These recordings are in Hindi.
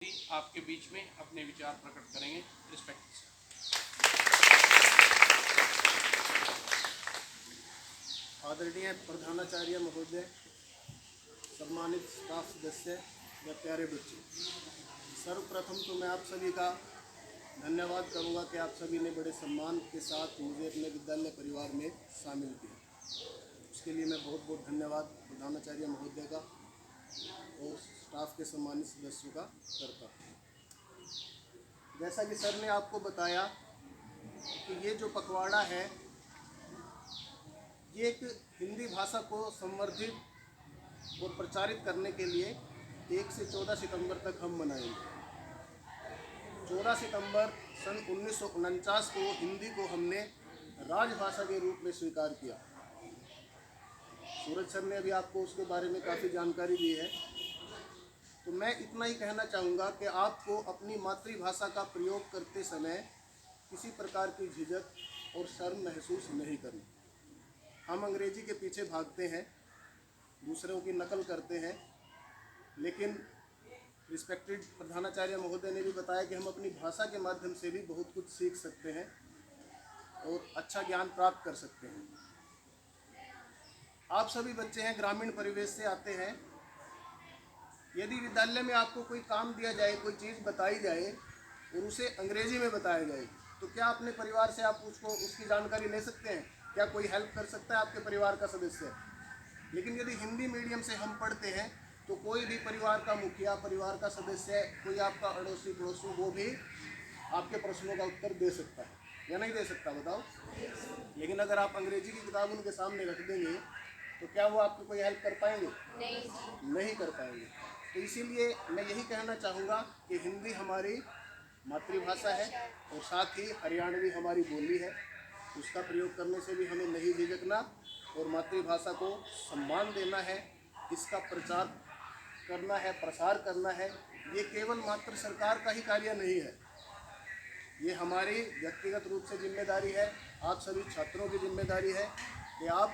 आपके बीच में अपने विचार प्रकट करेंगे। रिस्पेक्ट। आदरणीय प्रधानाचार्य महोदय, सम्मानित स्टाफ सदस्य व प्यारे बच्चे, सर्वप्रथम तो मैं आप सभी का धन्यवाद करूंगा कि आप सभी ने बड़े सम्मान के साथ मुझे अपने विद्यालय परिवार में शामिल किया। उसके लिए मैं बहुत बहुत धन्यवाद प्रधानाचार्य महोदय का और स्टाफ के सम्मानित सदस्यों का करता हूँ। जैसा कि सर ने आपको बताया कि ये जो पखवाड़ा है ये एक हिंदी भाषा को संवर्धित और प्रचारित करने के लिए 1 से 14 सितंबर तक हम मनाएंगे। 14 सितंबर सन 1949 को हिंदी को हमने राजभाषा के रूप में स्वीकार किया। सूरज सर ने अभी आपको उसके बारे में काफ़ी जानकारी दी है, तो मैं इतना ही कहना चाहूँगा कि आपको अपनी मातृभाषा का प्रयोग करते समय किसी प्रकार की झिझक और शर्म महसूस नहीं करनी। हम अंग्रेजी के पीछे भागते हैं, दूसरों की नकल करते हैं, लेकिन रिस्पेक्टेड प्रधानाचार्य महोदय ने भी बताया कि हम अपनी भाषा के माध्यम से भी बहुत कुछ सीख सकते हैं और अच्छा ज्ञान प्राप्त कर सकते हैं। आप सभी बच्चे हैं, ग्रामीण परिवेश से आते हैं। यदि विद्यालय में आपको कोई काम दिया जाए, कोई चीज़ बताई जाए और उसे अंग्रेजी में बताया जाए, तो क्या अपने परिवार से आप उसकी जानकारी ले सकते हैं? क्या कोई हेल्प कर सकता है आपके परिवार का सदस्य? लेकिन यदि हिंदी मीडियम से हम पढ़ते हैं तो कोई भी परिवार का मुखिया, परिवार का सदस्य, कोई आपका अड़ोसी पड़ोसी, वो भी आपके प्रश्नों का उत्तर दे सकता है या नहीं दे सकता, बताओ। लेकिन अगर आप अंग्रेजी की किताब उनके सामने रख देंगे तो क्या वो आपकी कोई हेल्प कर पाएंगे? नहीं कर पाएंगे। तो इसीलिए मैं यही कहना चाहूँगा कि हिंदी हमारी मातृभाषा है और साथ ही हरियाणवी हमारी बोली है। उसका प्रयोग करने से भी हमें नहीं झिझकना और मातृभाषा को सम्मान देना है, इसका प्रचार करना है, प्रसार करना है। ये केवल मात्र सरकार का ही कार्य नहीं है, ये हमारी व्यक्तिगत रूप से जिम्मेदारी है। आप सभी छात्रों की जिम्मेदारी है कि आप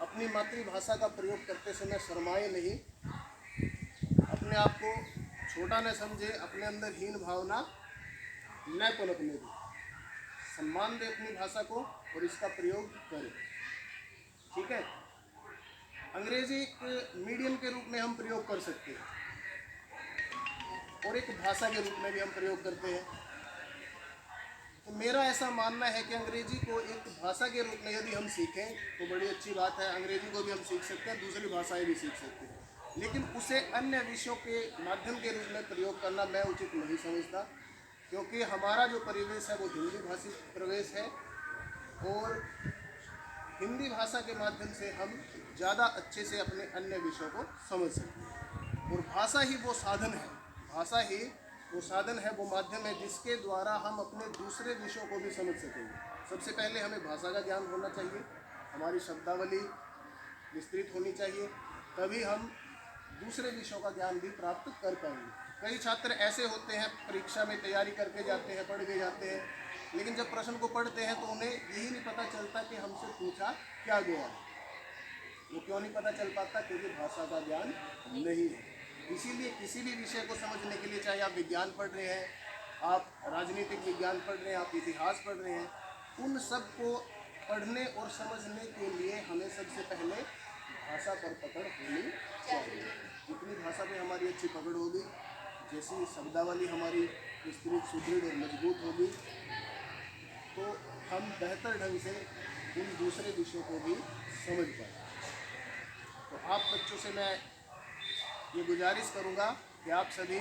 अपनी मातृभाषा का प्रयोग करते समय शर्माए नहीं, अपने आप को छोटा न समझे, अपने अंदर हीन भावना न पनपने दें, सम्मान दें अपनी भाषा को और इसका प्रयोग करें। ठीक है। अंग्रेजी एक मीडियम के रूप में हम प्रयोग कर सकते हैं और एक भाषा के रूप में भी हम प्रयोग करते हैं। तो मेरा ऐसा मानना है कि अंग्रेजी को एक भाषा के रूप में यदि हम सीखें तो बड़ी अच्छी बात है। अंग्रेजी को भी हम सीख सकते हैं, दूसरी भाषाएं भी सीख सकते हैं, लेकिन उसे अन्य विषयों के माध्यम के रूप में प्रयोग करना मैं उचित नहीं समझता, क्योंकि हमारा जो परिवेश है वो हिंदी भाषी प्रवेश है और हिंदी भाषा के माध्यम से हम ज़्यादा अच्छे से अपने अन्य विषयों को समझ सकते हैं। और भाषा ही वो साधन है, भाषा ही वो साधन है, वो माध्यम है जिसके द्वारा हम अपने दूसरे विषयों को भी समझ सकेंगे। सबसे पहले हमें भाषा का ज्ञान होना चाहिए, हमारी शब्दावली विस्तृत होनी चाहिए, तभी हम दूसरे विषयों का ज्ञान भी प्राप्त कर पाएंगे। कई छात्र ऐसे होते हैं, परीक्षा में तैयारी करके जाते हैं, पढ़ के जाते हैं, लेकिन जब प्रश्न को पढ़ते हैं तो उन्हें यही नहीं पता चलता कि हमसे पूछा क्या गया है। वो क्यों नहीं पता चल पाता? क्योंकि भाषा का ज्ञान नहीं है। इसीलिए किसी भी विषय को समझने के लिए, चाहे आप विज्ञान पढ़ रहे हैं, आप राजनीतिक विज्ञान पढ़ रहे हैं, आप इतिहास पढ़ रहे हैं, उन सब को पढ़ने और समझने के लिए हमें सबसे पहले भाषा पर पकड़ होनी चाहिए। जितनी भाषा पे हमारी अच्छी पकड़ होगी, जैसी शब्दावली हमारी विस्तृत, सुदृढ़ और मजबूत होगी, तो हम बेहतर ढंग से उन दूसरे विषयों को भी समझ पाएंगे। तो आप बच्चों से मैं ये गुजारिश करूँगा कि आप सभी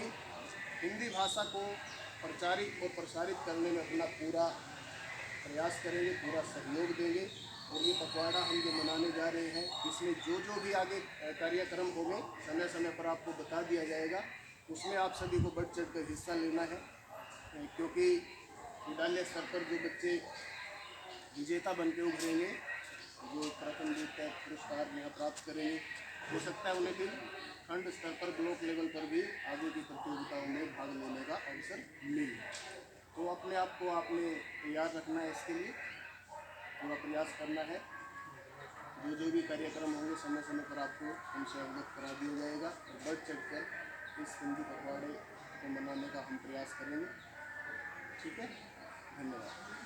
हिंदी भाषा को प्रचारित और प्रसारित करने में अपना पूरा प्रयास करेंगे, पूरा सहयोग देंगे। और ये पखवाड़ा हम जो मनाने जा रहे हैं, इसमें जो भी आगे कार्यक्रम होंगे समय समय पर आपको बता दिया जाएगा। उसमें आप सभी को बढ़ चढ़ कर हिस्सा लेना है, क्योंकि विद्यालय स्तर पर जो बच्चे विजेता बन के उभरेंगे, जो प्रथम द्वितीय पुरस्कार यहाँ प्राप्त करेंगे, हो सकता है उन्हें भी खंड स्तर पर, ब्लॉक लेवल पर भी आगे की प्रतियोगिताओं में भाग लेने का अवसर मिले। तो अपने आप को आपने तैयार रखना है, इसके लिए पूरा प्रयास करना है। जो भी कार्यक्रम होंगे समय समय पर आपको हमसे अवगत करा दिया जाएगा और बढ़ चढ़ कर इस हिंदी पखवाड़े को हम प्रयास करेंगे। ठीक है, धन्यवाद।